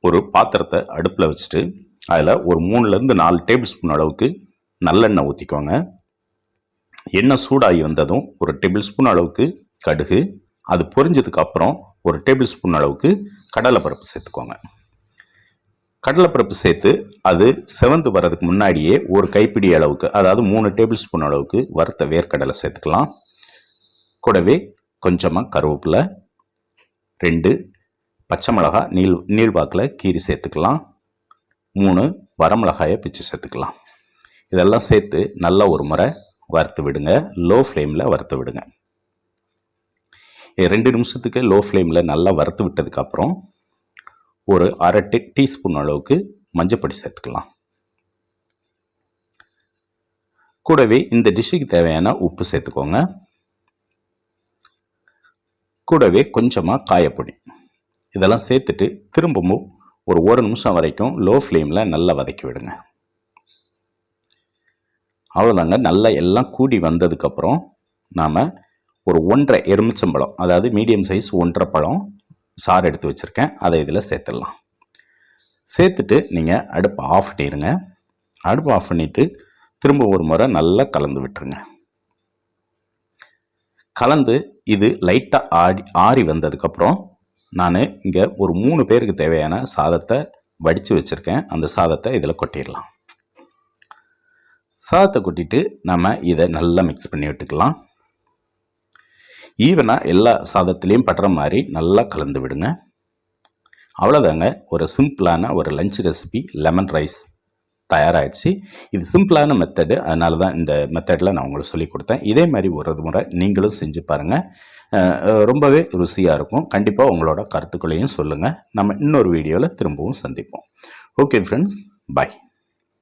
ஒரு பாத்திரத்தை அடுப்பில் வச்சுட்டு அதில் ஒரு 3லேருந்து 4 டேபிள் ஸ்பூன் அளவுக்கு நல்லெண்ணெய் ஊற்றிக்கோங்க. எண்ணெய் சூடாகி வந்ததும் ஒரு டேபிள் ஸ்பூன் அளவுக்கு கடுகு, அது பொரிஞ்சதுக்கு அப்புறம் ஒரு டேபிள் ஸ்பூன் அளவுக்கு கடலைப்பருப்பு சேர்த்துக்கோங்க. கடலைப்பருப்பு சேர்த்து அது செவந்து வர்றதுக்கு முன்னாடியே ஒரு கைப்பிடி அளவுக்கு, அதாவது 3 டேபிள் ஸ்பூன் அளவுக்கு வறுத்த வேர்க்கடலை சேர்த்துக்கலாம். கூடவே கொஞ்சமாக கருவேப்பிலை, 2 பச்சை மிளகாய் நீள்வாக்கில் கீரி சேர்த்துக்கலாம், 3 வரமிளகாயை பிச்சு சேர்த்துக்கலாம். இதெல்லாம் சேர்த்து நல்லா ஒரு முறை வறுத்து விடுங்க. லோ ஃப்ளேமில் வறுத்து விடுங்க. 2 நிமிஷத்துக்கு லோ ஃப்ளேமில் நல்லா வறுத்து விட்டதுக்கு அப்புறம் ஒரு அரை டீஸ்பூன் அளவுக்கு மஞ்சப்பொடி சேர்த்துக்கலாம். கூடவே இந்த டிஷ்ஷுக்கு தேவையான உப்பு சேர்த்துக்கோங்க. கூடவே கொஞ்சமாக காயப்பொடி இதெல்லாம் சேர்த்துட்டு திரும்பவும் ஒரு 1 நிமிஷம் வரைக்கும் லோ ஃப்ளேமில் நல்லா வதக்கி விடுங்க. அவ்வளோதாங்க. நல்லா எல்லாம் கூடி வந்ததுக்கப்புறம் நாம் ஒரு 1.5 எலுமிச்சம்பழம், அதாவது மீடியம் சைஸ் 1.5 பழம் சாறு எடுத்து வச்சுருக்கேன், அதை இதில் சேர்த்துடலாம். சேர்த்துட்டு நீங்கள் அடுப்பை ஆஃப் பண்ணிடுங்க. அடுப்பை ஆஃப் பண்ணிவிட்டு திரும்ப ஒரு முறை நல்லா கலந்து விட்டுருங்க. கலந்து இது லைட்டாக ஆறி வந்ததுக்கப்புறம் நான் இங்கே ஒரு 3 பேருக்கு தேவையான சாதத்தை வடித்து வச்சுருக்கேன். அந்த சாதத்தை இதில் கொட்டிடலாம். சாதத்தை கொட்டிட்டு நம்ம இதை நல்லா மிக்ஸ் பண்ணி விட்டுக்கலாம். ஈவனாக எல்லா சாதத்துலேயும் படுற மாதிரி நல்லா கலந்து விடுங்க. அவ்வளோதாங்க. ஒரு சிம்பிளான ஒரு லஞ்ச் ரெசிபி லெமன் ரைஸ் தயாராகிடுச்சு. இது சிம்பிளான மெத்தடு, அதனால தான் இந்த மெத்தடில் நான் உங்களுக்கு சொல்லி கொடுத்தேன். இதே மாதிரி ஒரு முறை நீங்களும் செஞ்சு பாருங்கள். ரொம்பவே ருசியாக இருக்கும். கண்டிப்பாக உங்களோட கருத்துக்களையும் சொல்லுங்கள். நம்ம இன்னொரு வீடியோவில் திரும்பவும் சந்திப்போம். ஓகே ஃப்ரெண்ட்ஸ், பாய்.